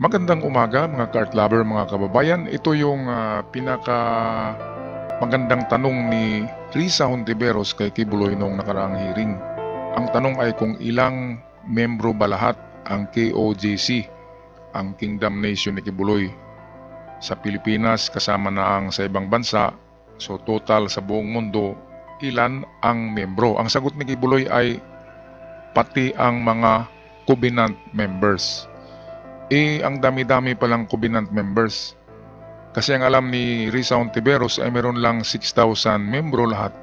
Magandang umaga mga ka-art lover, mga kababayan. Ito yung pinaka magandang tanong ni Risa Hontiveros kay Kibuloy noong nakaraang hearing. Ang tanong ay kung ilang membro ba lahat ang KOJC, ang Kingdom Nation ni Kibuloy, sa Pilipinas kasama na ang sa ibang bansa. So total sa buong mundo, ilan ang membro? Ang sagot ni Kibuloy ay pati ang mga covenant members. Ang dami-dami palang covenant members. Kasi ang alam ni Risa Hontiveros ay meron lang 6,000 membro lahat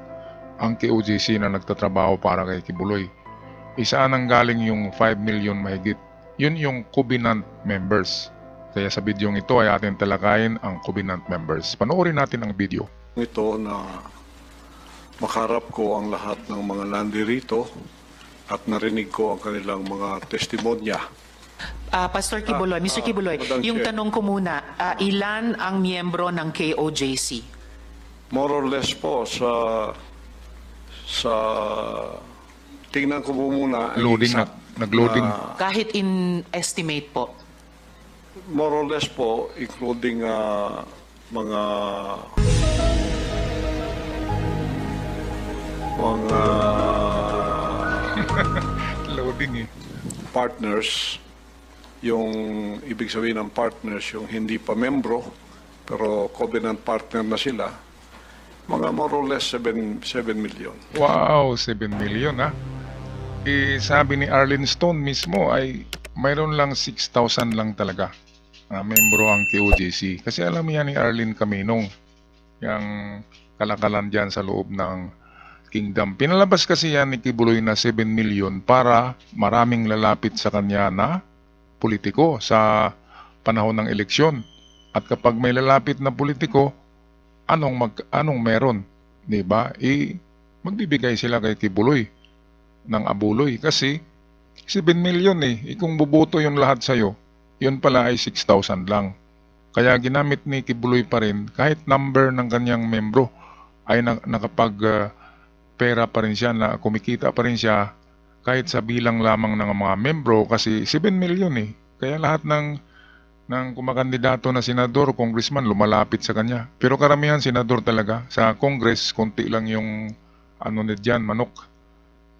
ang KOJC na nagtatrabaho para kay Kibuloy. Saan ang galing yung 5 million mahigit? Yun yung covenant members. Kaya sa video ito ay atin talakayin ang covenant members. Panoorin natin ang video. Ito na makarap ko ang lahat ng mga nandirito at narinig ko ang kanilang mga testimonya. Pastor Kibuloy, Mr. Kibuloy, Madam yung Chair. tanong ko muna, ilan ang miyembro ng KOJC? More or less po sa tingnan ko po muna. Loading na, nag-loading. Kahit in estimate po. More or less po, including mga Loading eh. partners, yung ibig sabihin ng partners, yung hindi pa membro, pero covenant partner na sila, mga more or less 7 million. Wow, 7 million ha. Sabi ni Arlene Stone mismo ay mayroon lang 6,000 lang talaga na membro ang KOJC. Kasi alam yan ni Arlene Caminong, yung kalakalan dyan sa loob ng Kingdom. Pinalabas kasi yan ni Kibuloy na 7 million para maraming lalapit sa kanya na politiko sa panahon ng eleksyon. At kapag may lalapit na politiko, anong meron? Diba? Magbibigay sila kay Kibuloy ng abuloy kasi 7 million eh. Kung buboto yung lahat sa'yo, yun pala ay 6,000 lang. Kaya ginamit ni Kibuloy pa rin kahit number ng kanyang membro ay nakapag pera pa rin siya, na kumikita pa rin siya kahit sa bilang lamang ng mga membro kasi 7 million eh. Kaya lahat ng kumakandidato na senador, congressman lumalapit sa kanya. Pero karamihan senador talaga. Sa Congress, konti lang yung manok.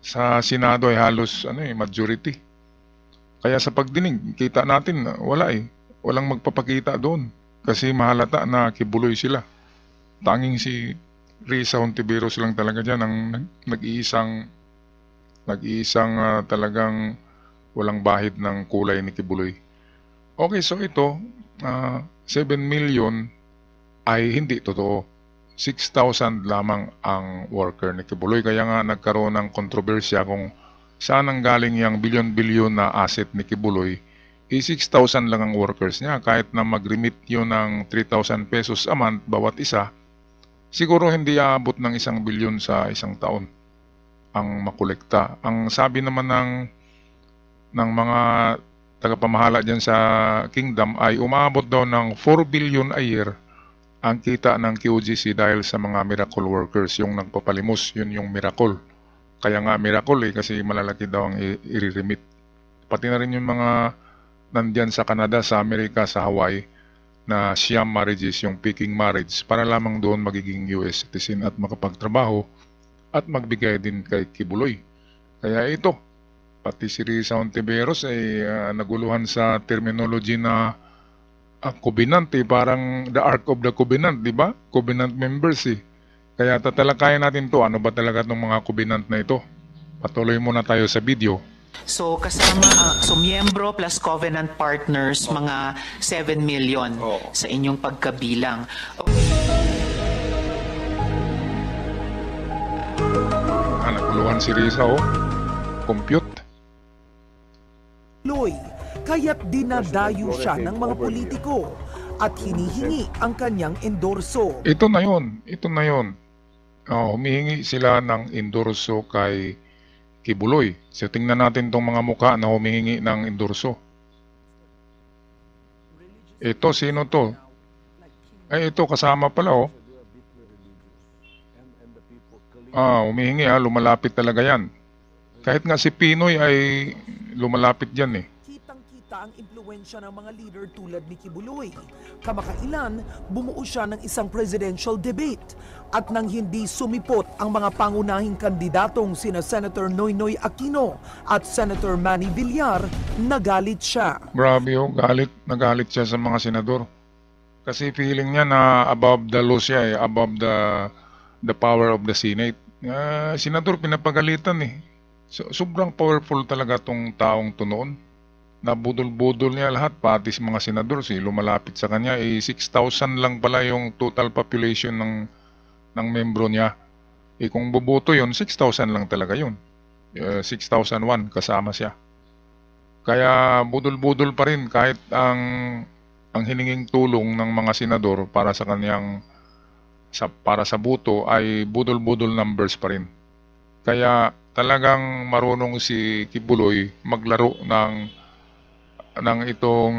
Sa Senado ay halos majority. Kaya sa pagdinig, kita natin wala eh. Walang magpapakita doon kasi mahalata na Kibuloy sila. Tanging si Risa Hontiveros lang talaga dyan ang nag-iisang talagang walang bahid ng kulay ni Kibuloy. Okay, so ito, 7 million ay hindi totoo. 6,000 lamang ang worker ni Kibuloy. Kaya nga nagkaroon ng kontrobersya kung saan ang galing yung bilyon-bilyon na asset ni Kibuloy. 6,000 lang ang workers niya. Kahit na mag-remit yun ng 3,000 pesos a month bawat isa, siguro hindi aabot ng 1 bilyon sa isang taon ang makolekta. Ang sabi naman ng mga tagapamahala dyan sa Kingdom ay umabot daw ng 4 billion a year ang kita ng KOJC dahil sa mga miracle workers, yung nagpapalimos, yun yung miracle. Kaya nga miracle eh, kasi malalaki daw ang i-remit. Pati na rin yung mga nandyan sa Canada, sa Amerika, sa Hawaii, na sham marriages, yung peking marriage, para lamang doon magiging US citizen at makapagtrabaho at magbigay din kay Kibuloy. Kaya ito, pati si Risa Hontiveros ay naguluhan sa terminology na covenant eh, parang the Ark of the Covenant, di ba? Covenant members eh. Kaya tatalakayan natin to, ano ba talaga itong mga covenant na ito? Patuloy muna tayo sa video. So kasama, miyembro plus covenant partners, mga 7 million sa inyong pagkabilang. Naguluhan si Risa compute. Kaya't dinadayo siya ng mga politiko at hinihingi ang kanyang endorso. Ito na yun. Humihingi sila ng endorso kay Kibuloy. So tingnan natin tong mga mukha na humihingi ng endorso. Ito, sino to? Ay, ito kasama pala humihingi lumalapit talaga yan. Kahit nga si Pinoy ay lumalapit dyan eh. nakita ang impluensya ng mga leader tulad ni Kibuloy. Kamakailan, bumuo siya ng isang presidential debate at nang hindi sumipot ang mga pangunahing kandidatong sina Senator Noynoy Aquino at Senator Manny Villar, nagalit siya. Grabe nagalit siya sa mga senador. Kasi feeling niya na above the law siya above the power of the Senate. Senador, pinapagalitan eh. Sobrang powerful talaga tong taong to noon. Nabudol-budol niya lahat, pati sa mga senador, lumalapit sa kanya. 6,000 lang pala yung total population ng membro niya. Kung boboto yun, 6,000 lang talaga yun. 6,001 kasama siya. Kaya budol-budol pa rin kahit ang hininging tulong ng mga senador para sa kanyang para sa boto ay budol-budol numbers pa rin. Kaya talagang marunong si Kibuloy maglaro ng itong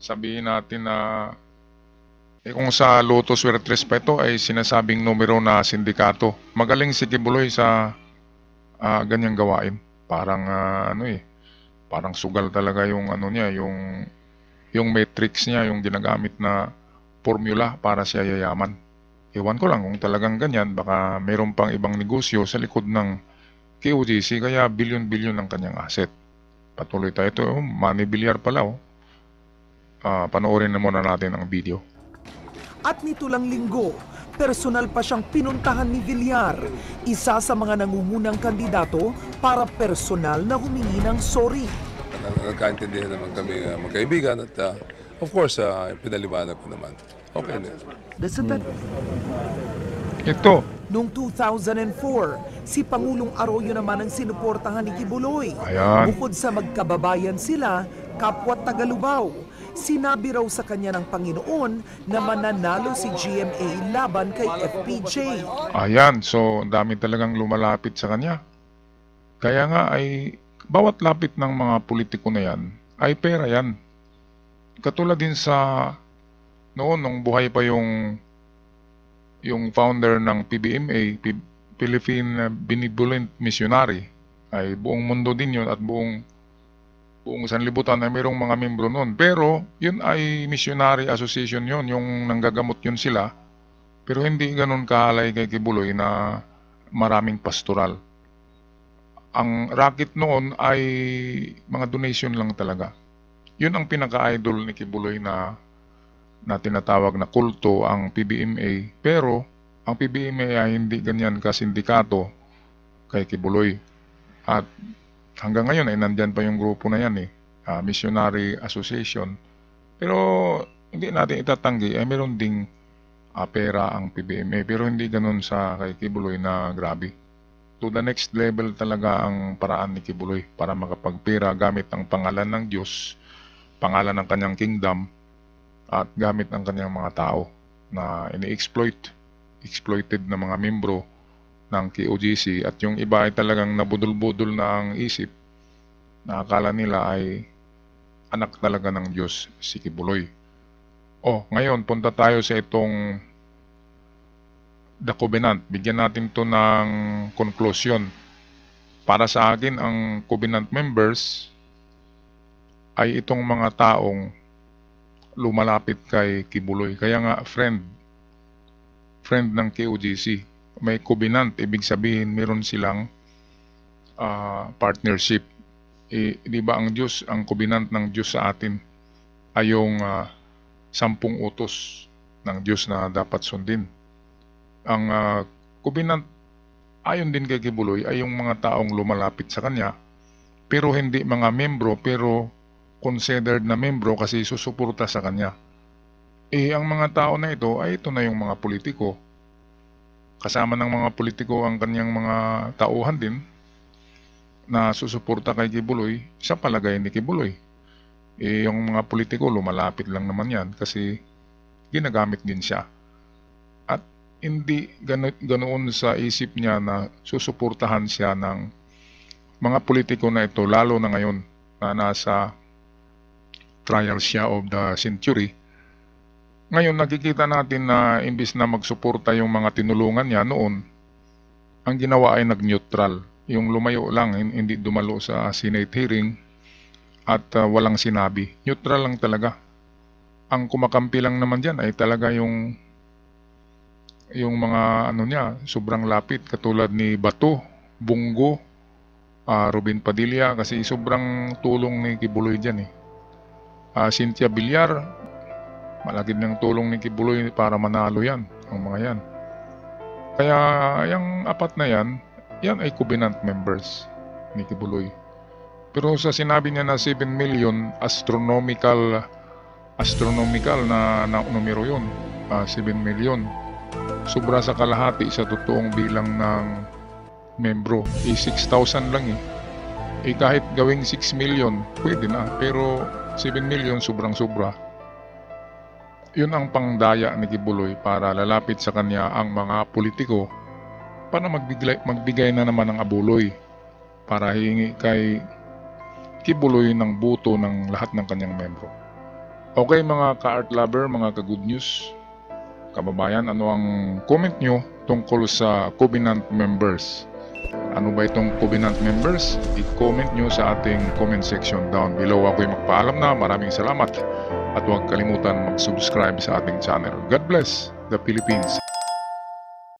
sabihin natin na kung sa Loto Swerte Respeto ay sinasabing numero na sindikato. Magaling si Kibuloy sa ganyang gawain. Parang parang sugal talaga yung niya, yung matrix niya, yung ginagamit na formula para siya yayaman. Ewan ko lang kung talagang ganyan, baka mayroon pang ibang negosyo sa likod ng KOJC, kaya bilyon-bilyon ang kanyang asset. Patuloy tayo ito, Manny Villar pala. Panoorin na muna natin ang video. At nito lang linggo, personal pa siyang pinuntahan ni Villar, isa sa mga nangungunang kandidato para personal na humingi ng sorry. Nagkaintindihan naman kami magkaibigan at of course, pinaliwanag ko naman. Okay na. Ito, Noong 2004, si Pangulong Arroyo naman ang sinuportahan ni Kibuloy. Ayan. Bukod sa magkababayan sila, kapwa Tagalubao. Sinabi raw sa kanya ng Panginoon na mananalo si GMA laban kay FPJ. ayan, so dami talagang lumalapit sa kanya. Kaya nga ay bawat lapit ng mga politiko na yan ay pera yan. Katulad din sa noon nung buhay pa yung founder ng PBMA, Philippine Benevolent Missionary, ay buong mundo din yun at buong sanlibutan ay mayroong mga membro noon. Pero yun ay missionary association yun, yung nanggagamot yun sila. Pero hindi ganun kahalay kay Kibuloy na maraming pastoral. Ang racket noon ay mga donation lang talaga. Yun ang pinaka-idol ni Kibuloy na tinatawag na kulto, ang PBMA. Pero ang PBMA ay hindi ganyan kasindikato kay Kibuloy. At hanggang ngayon ay nandyan pa yung grupo na yan Missionary Association. Pero hindi natin itatanggi ay meron ding pera ang PBMA. Pero hindi ganun sa kay Kibuloy na grabe. To the next level talaga ang paraan ni Kibuloy para makapagpera gamit ang pangalan ng Diyos, pangalan ng kanyang kingdom, at gamit ang kanyang mga tao na exploited na mga membro ng KOJC, at yung iba ay talagang nabudol-budol na ang isip na akala nila ay anak talaga ng Diyos si Kibuloy. Ngayon punta tayo sa itong The Covenant. Bigyan natin to ng conclusion. Para sa akin, ang Covenant members ay itong mga taong lumalapit kay Kibuloy. Kaya nga friend ng KOJC. May covenant, ibig sabihin meron silang partnership. Di ba ang Diyos, ang covenant ng Diyos sa atin ay yung 10 utos ng Diyos na dapat sundin. Ang covenant ayon din kay Kibuloy ay yung mga taong lumalapit sa kanya, pero hindi mga membro, pero considered na membro kasi susuporta sa kanya. Ang mga tao na ito ay ito na yung mga politiko. Kasama ng mga politiko ang kanyang mga tauhan din na susuporta kay Kibuloy sa palagay ni Kibuloy. Yung mga politiko lumalapit lang naman yan kasi ginagamit din siya. At hindi ganoon sa isip niya na susuportahan siya ng mga politiko na ito, lalo na ngayon na nasa trial siya of the century. Ngayon nakikita natin na imbis na magsuporta yung mga tinulungan niya noon, ang ginawa ay nag-neutral. Yung lumayo lang, hindi dumalo sa Senate hearing, at walang sinabi. Neutral lang talaga. Ang kumakampi lang naman dyan ay talaga yung mga ano niya, sobrang lapit, katulad ni Bato, Bungo, Robin Padilla, kasi sobrang tulong ni Kibuloy dyan eh. Cynthia Villar, malaki ng tulong ni Kibuloy para manalo yan, ang mga yan. Kaya yung apat na yan ay covenant members ni Kibuloy. Pero sa sinabi niya na 7 million, astronomical na numero yun, 7 million. Sobra sa kalahati sa totoong bilang ng membro. 6,000 lang eh. Kahit gawing 6 million, pwede na. Pero 7 million, sobrang sobra. Yun ang pangdaya ni Kibuloy para lalapit sa kanya ang mga politiko para magbigay na naman ng abuloy para hingi kay Kibuloy ng boto ng lahat ng kanyang membro. Okay mga ka-art lover, mga ka-good news, kababayan, ano ang comment nyo tungkol sa covenant members? Ano ba itong covenant members? I-comment nyo sa ating comment section down below. Ako'y magpaalam na. Maraming salamat. At huwag kalimutan mag-subscribe sa ating channel. God bless the Philippines.